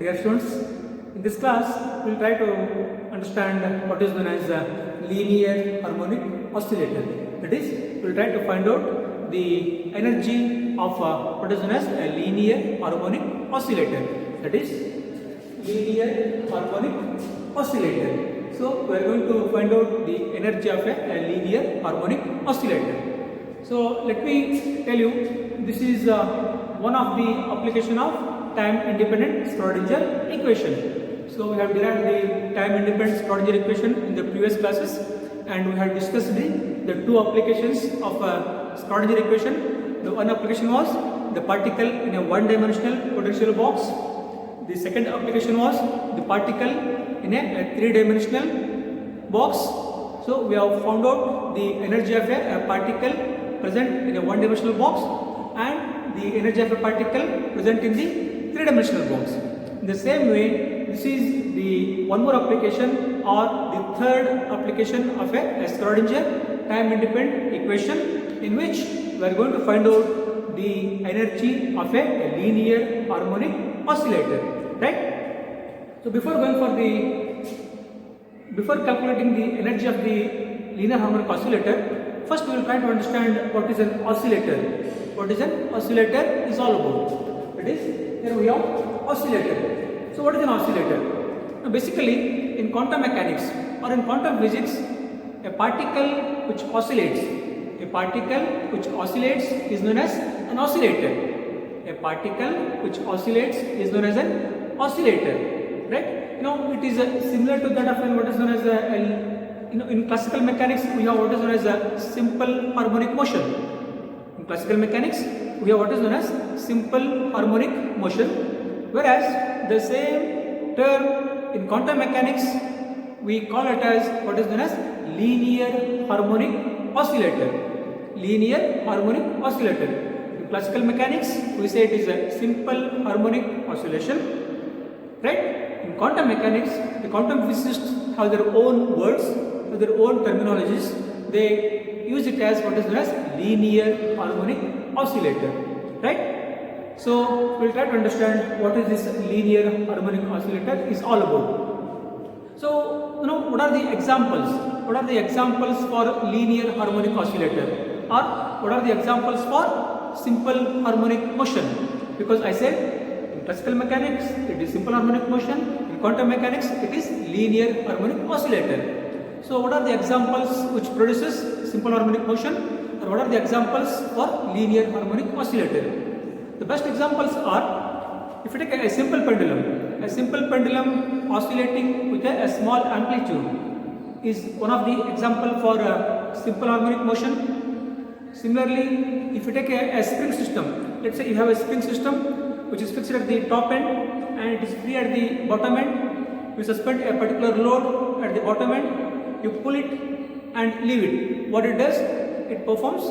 Dear students, in this class we will try to understand what is known as a linear harmonic oscillator. That is, we will try to find out the energy of what is known as a linear harmonic oscillator. That is, linear harmonic oscillator. So we are going to find out the energy of a linear harmonic oscillator. So let me tell you, this is one of the application of time independent Schrodinger equation. So we have derived the time independent Schrodinger equation in the previous classes, and we have discussed the two applications of Schrodinger equation. The one application was the particle in a one-dimensional potential box. The second application was the particle in a three-dimensional box. So we have found out the energy of a particle present in a one-dimensional box and the energy of a particle present in the three-dimensional box. In the same way, this is the one more application or the third application of a Schrodinger time-independent equation, in which we are going to find out the energy of a linear harmonic oscillator, right? So before calculating the energy of the linear harmonic oscillator, first we will try to understand what is an oscillator. What is an oscillator is all about. That is, here we have oscillator. So what is an oscillator? Now basically, in quantum mechanics or in quantum physics, a particle which oscillates is known as an oscillator. A particle which oscillates is known as an oscillator, right? You know, it is similar to that of what is known as in classical mechanics we have what is known as a simple harmonic motion. In classical mechanics we have what is known as simple harmonic motion, whereas the same term in quantum mechanics we call it as what is known as linear harmonic oscillator. Linear harmonic oscillator. In classical mechanics we say it is a simple harmonic oscillation, right? In quantum mechanics, the quantum physicists have their own words, have their own terminologies. They use it as what is known as linear harmonic oscillator, right? So we will try to understand what is this linear harmonic oscillator is all about. So you know, what are the examples? What are the examples for linear harmonic oscillator, or what are the examples for simple harmonic motion? Because I said in classical mechanics it is simple harmonic motion, in quantum mechanics it is linear harmonic oscillator. So what are the examples which produces simple harmonic motion, or what are the examples for linear harmonic oscillator? The best examples are, if you take a simple pendulum oscillating with a small amplitude is one of the example for simple harmonic motion. Similarly, if you take a spring system, let's say you have a spring system which is fixed at the top end and it is free at the bottom end. You suspend a particular load at the bottom end, you pull it and leave it. What it does? It performs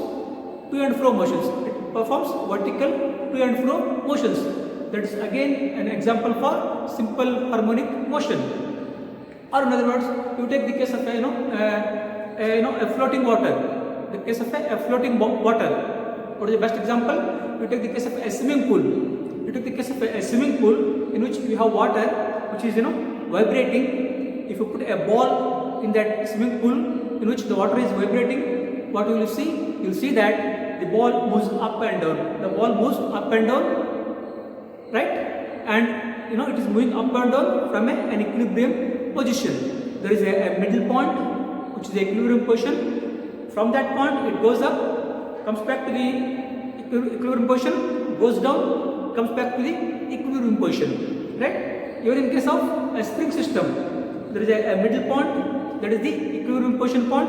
to and fro motions. It performs vertical to and fro motions. That is again an example for simple harmonic motion. Or in other words, you take the case of a floating water. The case of a floating water. What is the best example? You take the case of a swimming pool. You take the case of a swimming pool in which you have water which is vibrating. If you put a ball in that swimming pool in which the water is vibrating, what you will see? You will see that the ball moves up and down. The ball moves up and down, right? And it is moving up and down from an equilibrium position. There is a middle point which is the equilibrium position. From that point it goes up, comes back to the equilibrium position, goes down, comes back to the equilibrium position, right? Even in case of a spring system, there is a middle point, that is the equilibrium position point.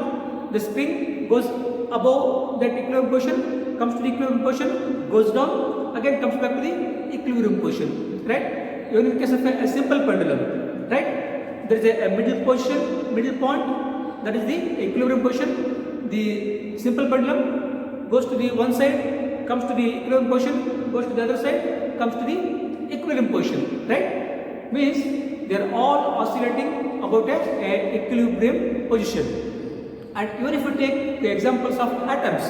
The spring goes above that equilibrium position, comes to the equilibrium position, goes down, again comes back to the equilibrium position, right? Even in case of a simple pendulum, right? There is a middle point, that is the equilibrium position. The simple pendulum goes to the one side, comes to the equilibrium position, goes to the other side, comes to the equilibrium position, right? Means they are all oscillating about a equilibrium position. And even if you take the examples of atoms,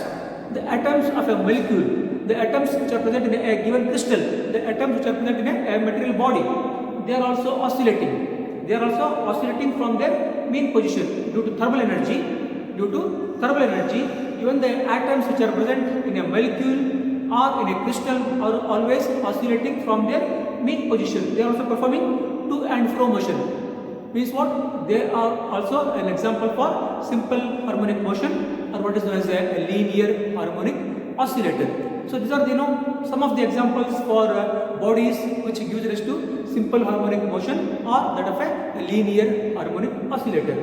the atoms of a molecule, the atoms which are present in a given crystal, the atoms which are present in a material body, they are also oscillating. They are also oscillating from their mean position due to thermal energy. Due to thermal energy, even the atoms which are present in a molecule or in a crystal are always oscillating from their mean position. They are also performing to and fro motion. Means what? They are also an example for simple harmonic motion, or what is known as a linear harmonic oscillator. So these are some of the examples for bodies which gives rise to simple harmonic motion or that of a linear harmonic oscillator.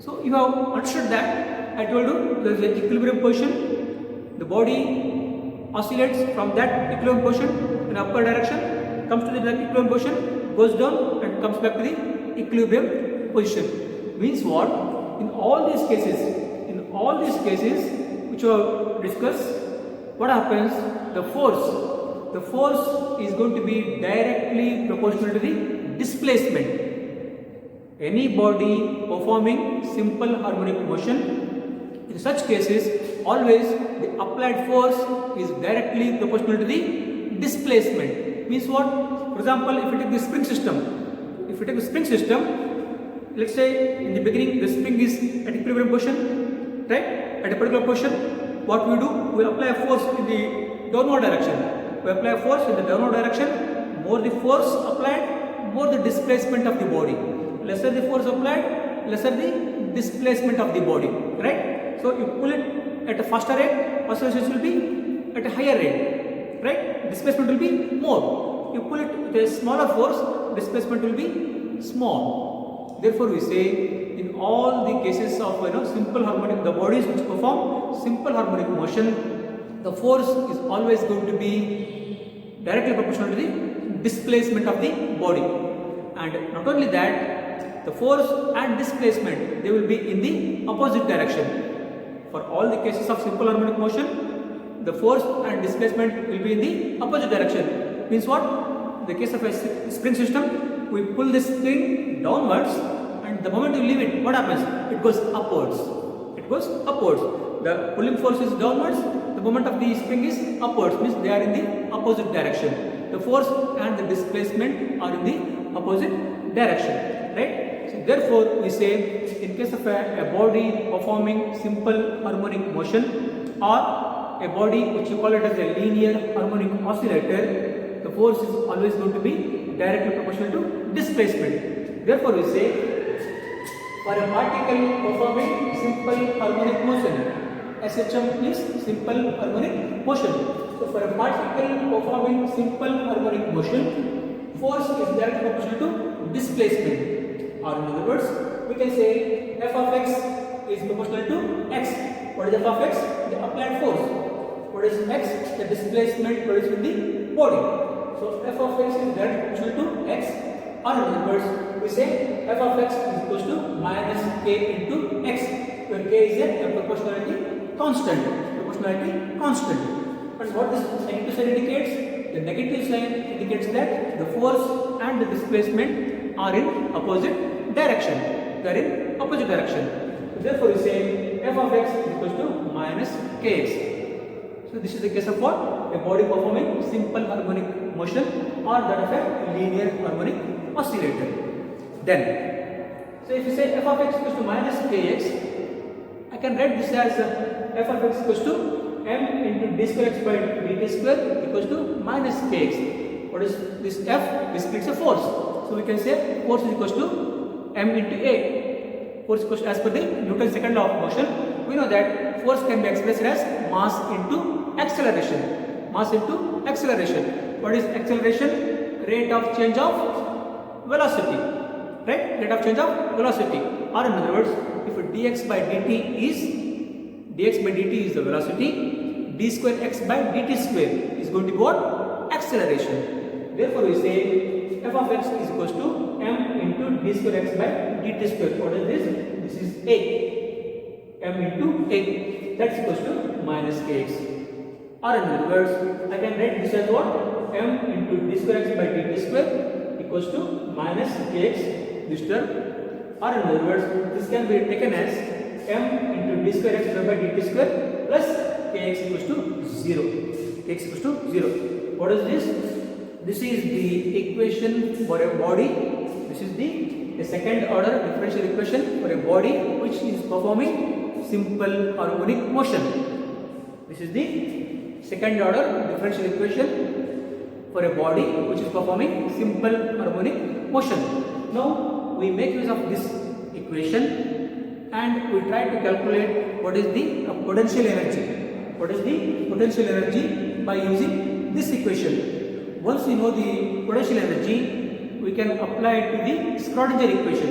So you have understood that I told you there is an equilibrium position. The body oscillates from that equilibrium position in upward direction, comes to the equilibrium position, goes down and comes back to the equilibrium position. Means what? In all these cases which we have discussed, what happens? The force is going to be directly proportional to the displacement. Any body performing simple harmonic motion, in such cases always the applied force is directly proportional to the displacement. Means what? For example, if you take the spring system, let's say in the beginning the spring is at equilibrium position, right? At a particular position, what we do? We apply a force in the downward direction. We apply a force in the downward direction. More the force applied, more the displacement of the body. Lesser the force applied, lesser the displacement of the body, right? So you pull it at a faster rate, oscillations will be at a higher rate, right? Displacement will be more. You pull it with a smaller force, displacement will be small. Therefore we say in all the cases of simple harmonic, the bodies which perform simple harmonic motion, the force is always going to be directly proportional to the displacement of the body. And not only that, the force and displacement, they will be in the opposite direction. For all the cases of simple harmonic motion, the force and displacement will be in the opposite direction. Means what? In the case of a spring system, we pull this spring downwards, and the moment you leave it, what happens? It goes upwards. The pulling force is downwards, the moment of the spring is upwards, means they are in the opposite direction. The force and the displacement are in the opposite direction, right? So therefore we say in case of a body performing simple harmonic motion or a body which you call it as a linear harmonic oscillator, the force is always going to be directly proportional to displacement. Therefore we say for a particle performing simple harmonic motion, SHM is simple harmonic motion. So for a particle performing simple harmonic motion, force is directly proportional to displacement. Or in other words, we can say f of x is proportional to x. What is f of x? The applied force. What is x? The displacement produced in the body. So f of x is directly proportional to x. Or in other words, we say f of x is equal to minus k into x, where k is a proportionality constant. And what this negative sign indicates? The negative sign indicates that the force and the displacement are in opposite direction. They are in opposite direction. So therefore, we say f of x is equal to minus kx. So this is the case of what? A body performing simple harmonic motion or that of a linear harmonic oscillator. Then, so if you say f of x equals to minus kx, I can write this as f of x equals to m into d square x by dt square equals to minus kx. What is this f? Basically it's a force. So we can say force is equals to m into a. Force equals to, as per the Newton's second law of motion, we know that force can be expressed as mass into acceleration. Mass into acceleration. What is acceleration? Rate of change of velocity. Right? Rate of change of velocity. Or in other words, if dx by dt is the velocity, d square x by dt square is going to be what? Acceleration. Therefore, we say f of x is equals to m into d square x by dt square. What is this? This is a. M into a. That's equals to minus kx. Or in other words, I can write this as what? M into d square x by dt square equals to minus kx this term. Or in other words, this can be taken as m into d square x by dt square plus kx equals to 0. Kx equals to 0. What is this? this is the equation for a body. This is the second order differential equation for a body which is performing simple harmonic motion. This is the second order differential equation for a body which is performing simple harmonic motion. Now we make use of this equation and we try to calculate what is the potential energy. What is the potential energy by using this equation. Once we know the potential energy, we can apply it to the Schrodinger equation,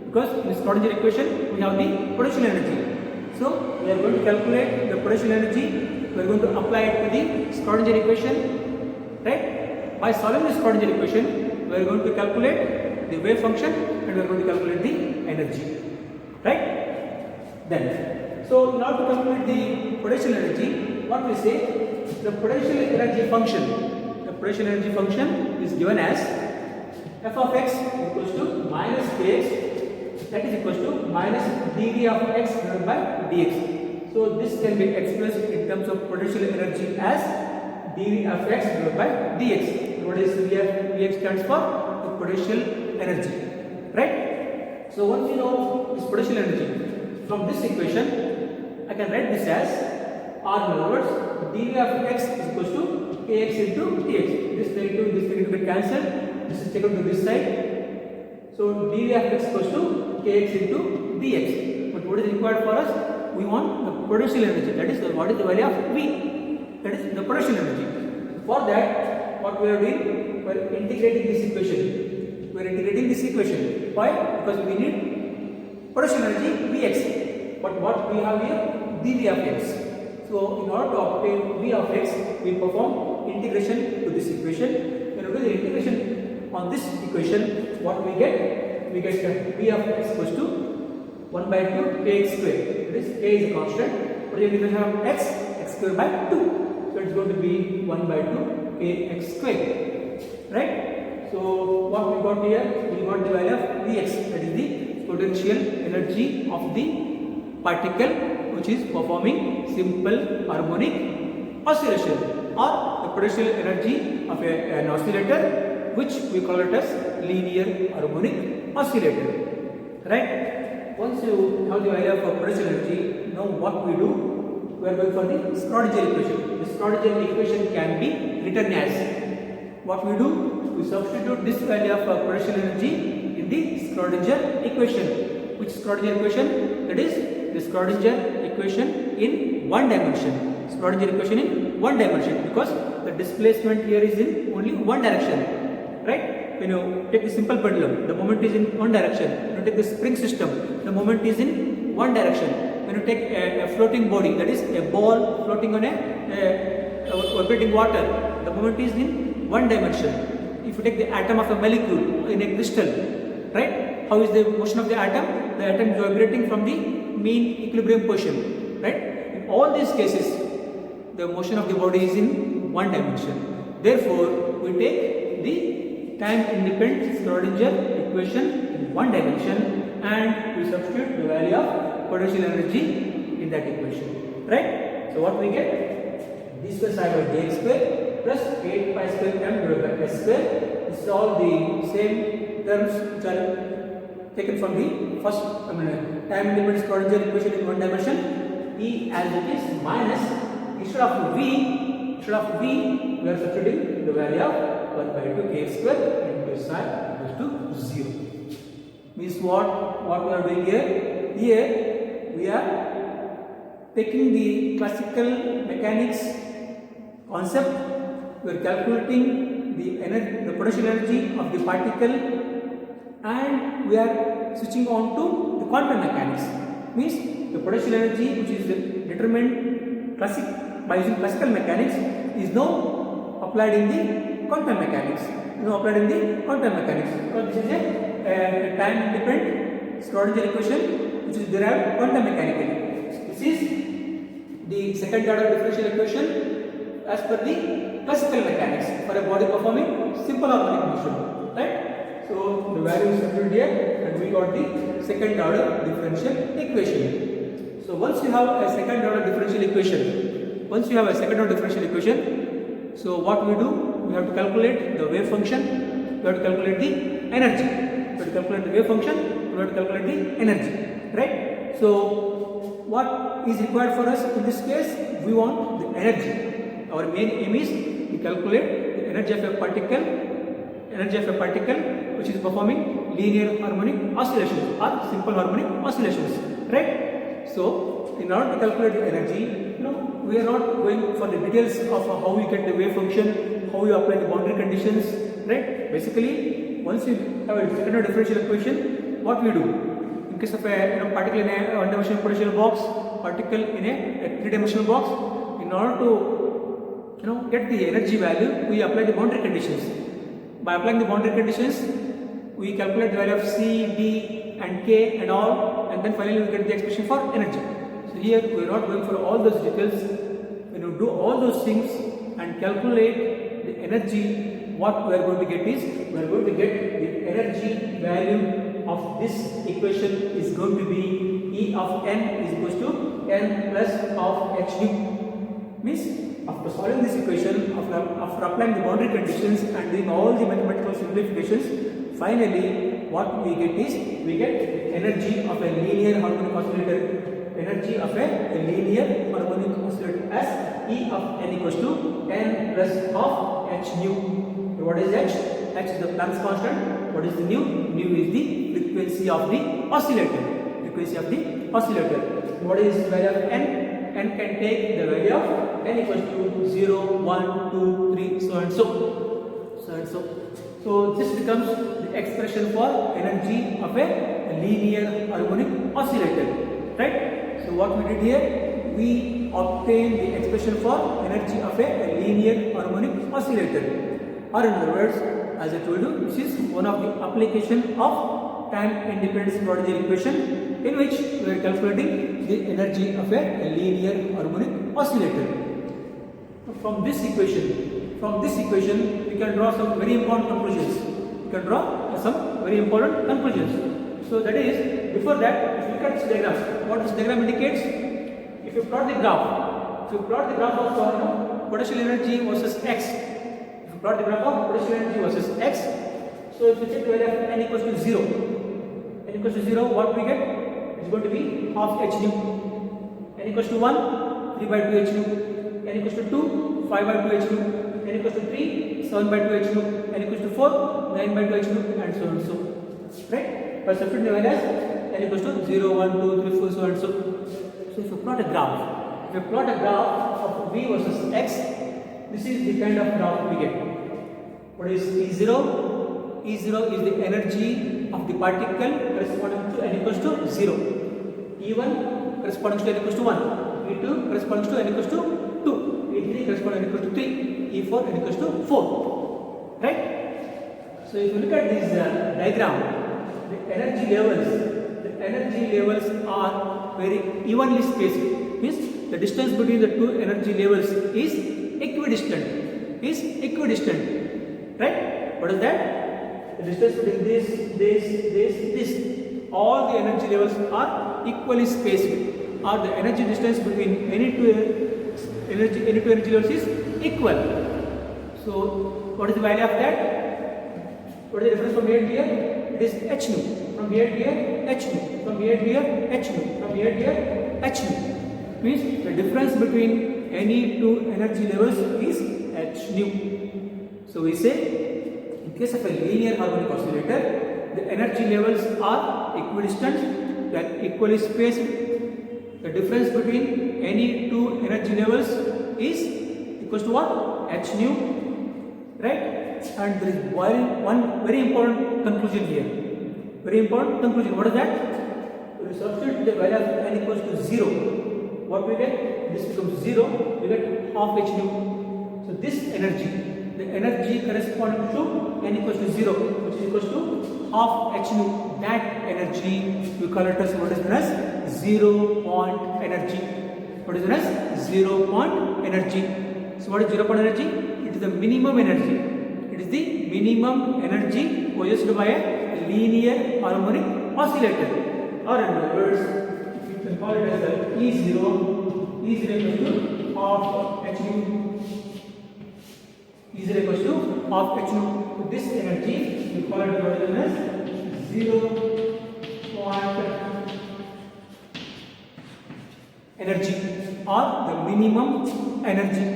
because in the Schrodinger equation we have the potential energy. So we are going to calculate the potential energy. We are going to apply it to the Schrodinger equation, right? By solving the Schrodinger equation, we are going to calculate the wave function and we are going to calculate the energy, right? Then, so in order to calculate the potential energy, what we say, the potential energy function. The potential energy function is given as f of x equals to minus kx, that is equals to minus dv of x divided by dx. So this can be expressed in terms of potential energy as dv of x divided by dx. What is Vx stands for the potential energy, right? So once you know this potential energy, from this equation I can write this as, or in other words, dv of x is equals to kx into dx. This negative get cancelled. This is taken to this side. So dv of x equals to kx into dx. But what is required for us? We want the potential energy. That is what is the value of V. That is the potential energy. For that, what we are doing? We are integrating this equation. We are integrating this equation. Why? Because we need potential energy Vx. But what we have here? dv of x. So in order to obtain V of x, we perform integration to this equation. When we do the integration on this equation, what we get? We get V of x equals to 1 by 2 kx square. That is, k is a constant. What is the integration of x? X square by 2. So it's going to be 1 by 2 kx square. Right? So what we got here? We got the value of Vx. That is the potential energy of the particle which is performing simple harmonic oscillation, or the potential energy of an oscillator, which we call it as linear harmonic oscillator, right? Once you have the value of potential energy, now what we do? We are going for the Schrodinger equation. The Schrodinger equation can be written as, what we do? We substitute this value of potential energy in the Schrodinger equation. Which Schrodinger equation? That is the Schrodinger equation in one dimension. Schrodinger equation in one dimension, because the displacement here is in only one direction, right? When you take the simple pendulum, the moment is in one direction. When you take the spring system, the moment is in one direction. When you take a floating body, that is a ball floating on a orbiting water, the moment is in one dimension. If you take the atom of a molecule in a crystal, right? How is the motion of the atom? The atom is vibrating from the mean equilibrium position, right? In all these cases, the motion of the body is in one dimension. Therefore, we take the time independent Schrodinger equation in one dimension and we substitute the value of potential energy in that equation, right? So what we get? D square psi by dx square plus 8 pi square m divided by s square. This is all the same terms which are taken from the first time independent Schrodinger equation in one dimension. E as it is minus, instead of V, we are substituting the value of 1 by 2 kx square into psi equals to 0. Means what we are doing here? Here we are taking the classical mechanics concept. We are calculating the potential energy of the particle, and we are switching on to the quantum mechanics. Means the potential energy which is determined by using classical mechanics is now applied in the quantum mechanics. Because this is a time independent Schrodinger equation which is derived quantum mechanically. This is the second order differential equation as per the classical mechanics for a body performing simple harmonic motion, right? So the value is substituted here and we got the second order differential equation. So once you have a second order differential equation, so what we do? we have to calculate the wave function, we have to calculate the energy. We have to calculate the wave function, we have to calculate the energy, right? So what is required for us in this case? We want the energy. Our main aim is to calculate the energy of a particle which is performing linear harmonic oscillations or simple harmonic oscillations, right? So in order to calculate the energy, we are not going for the details of how we get the wave function, how we apply the boundary conditions, right? Basically, once you have a second order differential equation, what we do? In case of a particle in a one-dimensional potential box, particle in a three-dimensional box, in order to get the energy value, we apply the boundary conditions. By applying the boundary conditions, we calculate the value of C, D and K and all, and then finally we get the expression for energy. So here we are not going for all those details. When you do all those things and calculate the energy, what we are going to get is, we are going to get the energy value of this equation is going to be E of n is equals to n plus of h nu. Means after solving this equation, after applying the boundary conditions and doing all the mathematical simplifications, finally what we get is, we get the energy of a linear harmonic oscillator. Energy of a linear harmonic oscillator as E of n equals to n plus of h nu. What is h? H is the Planck's constant. What is the nu? Nu is the frequency of the oscillator. Frequency of the oscillator. What is the value of n? N can take the value of n equals to 0, 1, 2, 3, so and so. So this becomes the expression for energy of a linear harmonic oscillator, right? So what we did here, we obtained the expression for energy of a linear harmonic oscillator. Or in other words, as I told you, this is one of the application of time independence Schrodinger equation, in which we are calculating the energy of a linear harmonic oscillator. From this equation, we can draw some very important conclusions. So that is, before that, if you look at this diagram, what this diagram indicates, if you plot the graph of potential energy versus x, so if you check the value of n equals to 0, what we get is going to be half h nu. N equals to 1, 3 by 2 h nu. N equals to 2, 5 by 2 h nu. N equals to 3, 7 by 2 h nu. N equals to 4, 9 by 2 h nu, and so on. Right? By substituting the values, n equals to 0, 1, 2, 3, 4, so and so. So if you plot a graph of v versus x, this is the kind of graph we get. What is E0? E0 is the energy of the particle corresponding to n equals to 0. E1 corresponding to n equals to 1. E2 corresponding to n equals to 2. E3 corresponding to n equals to 3. E4 n equals to 4. Right? So if you look at this diagram, the energy levels are very evenly spaced. Means the distance between the two energy levels is equidistant. Right? What is that? The distance between this. All the energy levels are equally spaced. Or the energy distance between any two energy levels is equal. So what is the value of that? What is the difference from here to here? It is h nu. From here to here, h nu. From here to here, h nu. From here to here, h nu. Means the difference between any two energy levels is h nu. So we say, in case of a linear harmonic oscillator, the energy levels are equidistant, they are equally spaced. The difference between any two energy levels is equals to what? H nu, right? And there is one very important conclusion here. What is that? When you substitute the value of n equals to 0, what we get? This becomes 0, we get half h nu. So this energy, the energy corresponding to n equals to 0, which is equals to half h nu, that energy we call it as what is known as 0 point energy. What is known as 0 point energy? So what is 0 point energy? It is the minimum energy. It is the minimum energy possessed by a linear harmonic oscillator. Or in other words, if you can call it as the E0 equals to half h nu. is equals to half h nu. So this energy we call it what is known as 0 point energy or the minimum energy.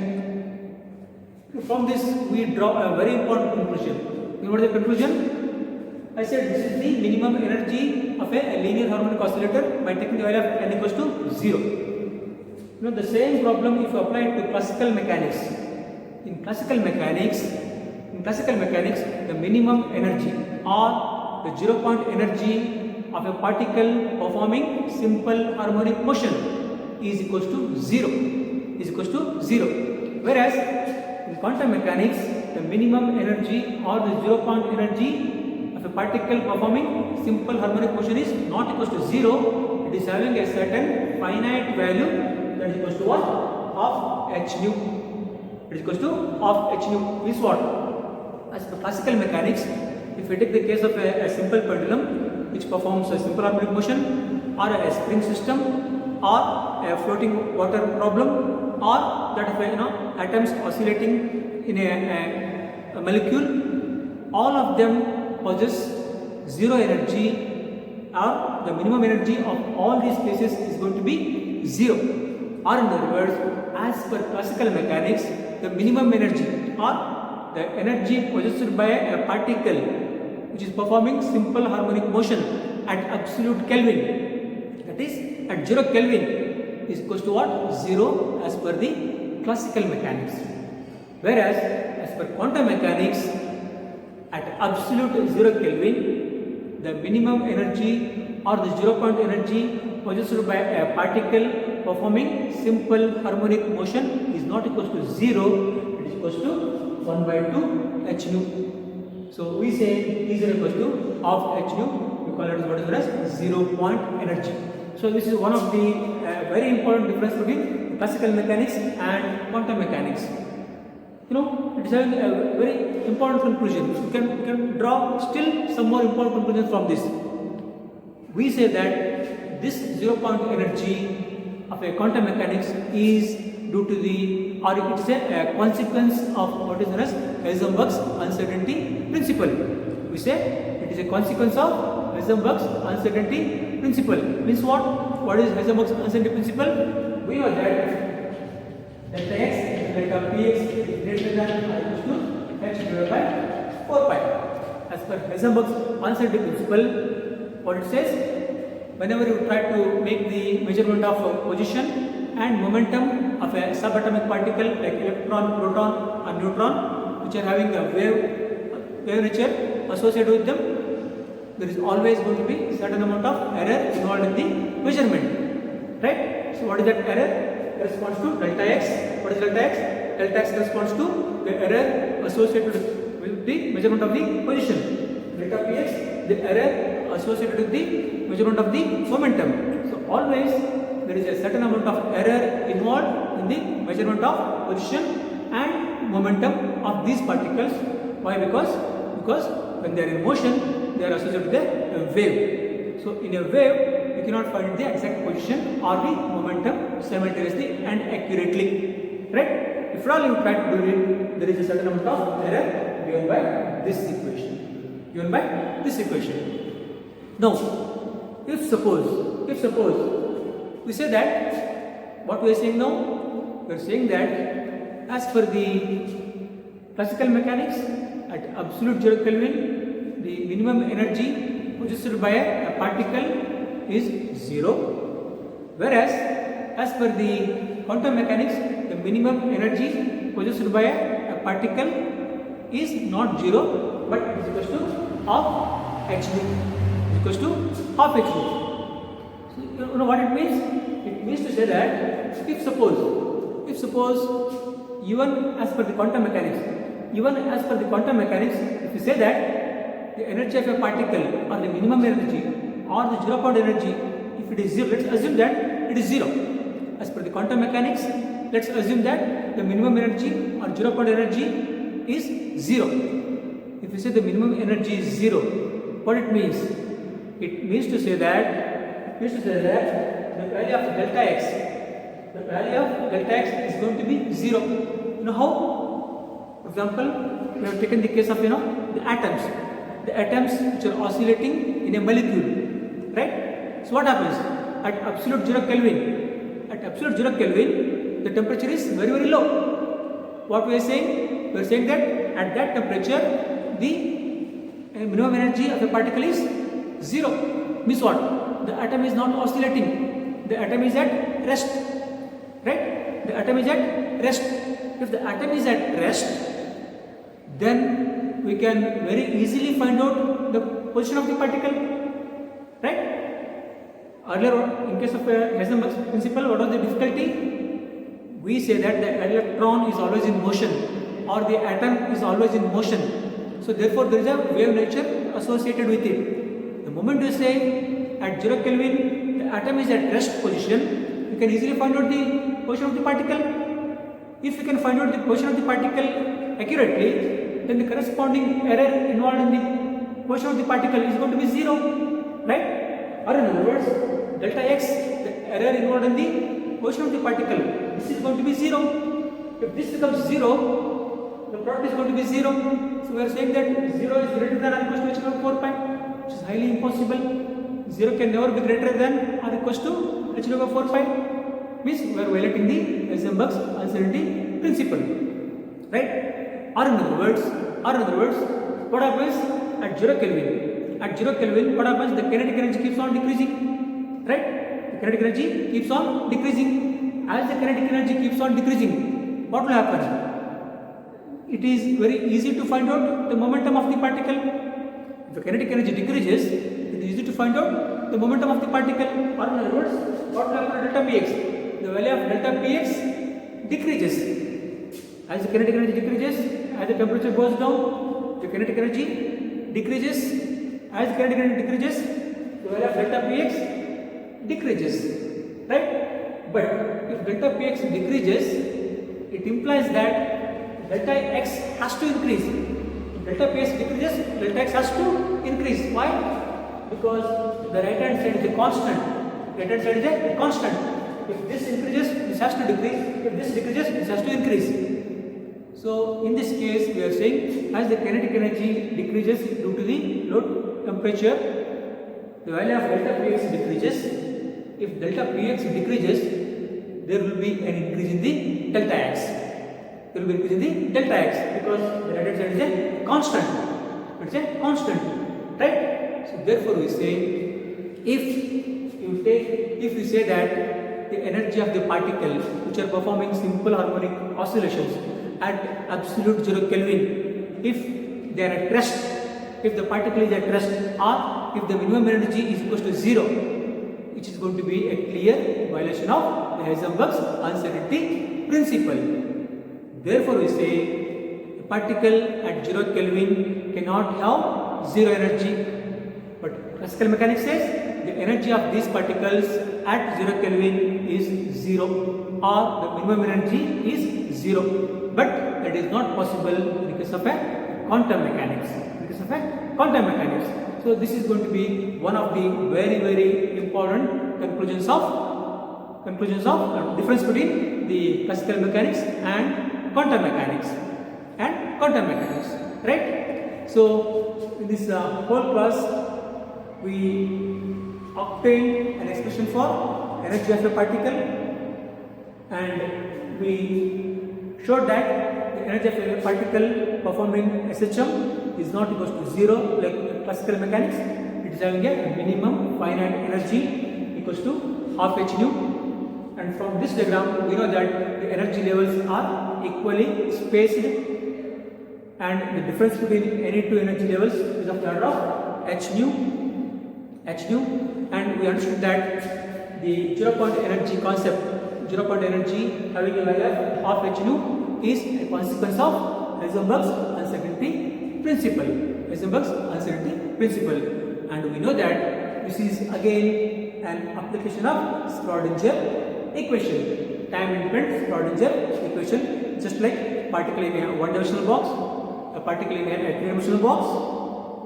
From this we draw a very important conclusion. You know what is the conclusion? I said this is the minimum energy of a linear harmonic oscillator by taking the value of n equals to 0. You know the same problem if you apply it to classical mechanics. In classical mechanics, the minimum energy or the 0 point energy of a particle performing simple harmonic motion is equals to 0. Whereas in quantum mechanics, the minimum energy or the 0 point energy of a particle performing simple harmonic motion is not equals to 0. It is having a certain finite value that is equals to what? Half h nu. It is equals to half h nu. Means what? As per classical mechanics, if we take the case of a simple pendulum which performs a simple harmonic motion, or a spring system, or a floating water problem, or that of atoms oscillating in a molecule, all of them possess zero energy, or the minimum energy of all these cases is going to be 0. Or in other words, as per classical mechanics, the minimum energy or the energy possessed by a particle which is performing simple harmonic motion at absolute Kelvin, that is at 0 Kelvin, is equals to what? 0 as per the classical mechanics. Whereas as per quantum mechanics, at absolute 0 Kelvin, the minimum energy or the 0 point energy possessed by a particle performing simple harmonic motion is not equals to 0, it is equals to 1 by 2 h nu. So we say is equals to half h nu, we call it what is known as 0 point energy. So this is one of the very important difference between classical mechanics and quantum mechanics. You know, it is having a very important conclusion. You can draw still some more important conclusions from this. We say that this 0 point energy of a quantum mechanics is due to the, or it is a consequence of what is known as Heisenberg's uncertainty principle. We say it is a consequence of Heisenberg's uncertainty principle. Means what? What is Heisenberg's uncertainty principle? We know that delta x, delta px is greater than or equals to h divided by 4 pi. As per Heisenberg's uncertainty principle, what it says, whenever you try to make the measurement of position and momentum of a subatomic particle like electron, proton or neutron, which are having a wave nature associated with them, there is always going to be certain amount of error involved in the measurement, right? So what is that error? Corresponds to delta x. What is delta x? Delta x corresponds to the error associated with the measurement of the position. Delta px, the error associated with the measurement of the momentum. So always there is a certain amount of error involved in the measurement of position and momentum of these particles. Why? Because when they are in motion, they are associated with a wave. So in a wave, you cannot find the exact position or the momentum simultaneously and accurately, right? If at all you try to do it, there is a certain amount of error given by this equation. Now, if suppose we say that, what we are saying now? We are saying that as per the classical mechanics, at absolute 0 Kelvin, the minimum energy possessed by a particle is 0. Whereas as per the quantum mechanics, the minimum energy possessed by a particle is not 0, but it is equals to half h nu. So you know what it means? It means to say that if suppose even as per the quantum mechanics, if you say that the energy of a particle or the minimum energy or the 0 point energy, if it is 0, let's assume that it is 0. As per the quantum mechanics, let's assume that the minimum energy or 0 point energy is 0. If you say the minimum energy is 0, what it means? It means to say that the value of delta x is going to be 0. You know how? example, we have taken the case of the atoms. The atoms which are oscillating in a molecule, right? So what happens at absolute 0 Kelvin? At absolute 0 Kelvin, the temperature is very very low. What we are saying? We are saying that at that temperature, the minimum energy of a particle is 0. Means what? The atom is not oscillating. The atom is at rest, right? The atom is at rest. If the atom is at rest, then we can very easily find out the position of the particle, right? Earlier, in case of Heisenberg's principle, what was the difficulty? We say that the electron is always in motion or the atom is always in motion. So therefore, there is a wave nature associated with it. The moment you say at 0 Kelvin, the atom is at rest position, you can easily find out the position of the particle. If you can find out the position of the particle accurately, then the corresponding error involved in the position of the particle is going to be 0, right? Or in other words, delta x, the error involved in the position of the particle, this is going to be 0. If this becomes 0, the product is going to be 0. So we are saying that 0 is greater than or equal to h log 4 pi, which is highly impossible. 0 can never be greater than or equal to h log 4 pi. Means we are violating the Heisenberg's uncertainty principle, right? Or in other words, what happens at 0 Kelvin? At 0 Kelvin, what happens? The kinetic energy keeps on decreasing, right? The kinetic energy keeps on decreasing. As the kinetic energy keeps on decreasing, what will happen? It is very easy to find out the momentum of the particle. If the kinetic energy decreases, it is easy to find out the momentum of the particle. Or in other words, what will happen at delta px? The value of delta px decreases. As the kinetic energy decreases, as the temperature goes down, the kinetic energy decreases. As the kinetic energy decreases, the value of delta px decreases, right? But if delta px decreases, it implies that delta x has to increase. If delta px decreases, delta x has to increase. Why? Because the right hand side is a constant. Right hand side is a constant. If this increases, this has to decrease. If this decreases, this has to increase. So in this case, we are saying as the kinetic energy decreases due to the low temperature, the value of delta px decreases. If delta px decreases, there will be an increase in the delta x. There will be increase in the delta x because the right hand side is a constant. It's a constant, right? So therefore, we say if you say that the energy of the particle which are performing simple harmonic oscillations at absolute 0 Kelvin, if they are at rest, if the particle is at rest, or if the minimum energy is equal to 0, which is going to be a clear violation of the Heisenberg's uncertainty principle. Therefore, we say a particle at 0 Kelvin cannot have 0 energy. But classical mechanics says the energy of these particles at 0 Kelvin is 0 or the minimum energy is 0. But that is not possible because of a quantum mechanics. So this is going to be one of the very very important conclusions of difference between the classical mechanics and quantum mechanics. Right? So in this whole class, we obtained an expression for energy of a particle, and we showed that the energy of a particle performing SHM is not equal to 0 like classical mechanics. It is having a minimum finite energy equals to half h nu, and from this diagram we know that the energy levels are equally spaced, and the difference between any two energy levels is of the order of h nu, and we understood that the 0 point energy concept, 0 point energy having a value of half h nu is a consequence of Heisenberg's uncertainty principle, and we know that this is again an application of Schrodinger equation, time independent Schrodinger equation. Just like particle in a one-dimensional box, a particle in a three-dimensional box,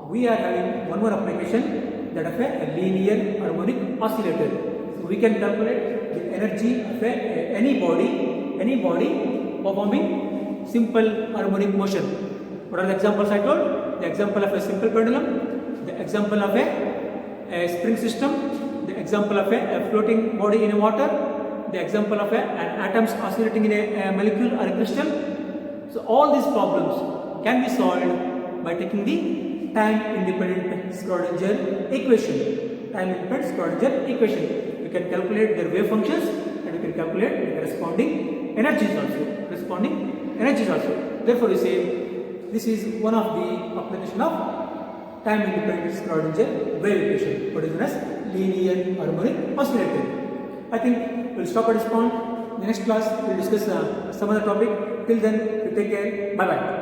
we are having one more application, that of a linear harmonic oscillator. So we can calculate the energy of any body performing simple harmonic motion. What are the examples I told? The example of a simple pendulum, the example of a spring system, the example of a floating body in water, the example of an atoms oscillating in a molecule or a crystal. So all these problems can be solved by taking the time-independent Schrodinger equation. Time-independent Schrodinger equation. We can calculate their wave functions and we can calculate the corresponding energies also. Therefore, we say this is one of the application of time-independent Schrodinger wave equation, what is known as linear harmonic oscillator. I think we'll stop at this point. In the next class, we'll discuss some other topic. Till then, you take care. Bye bye.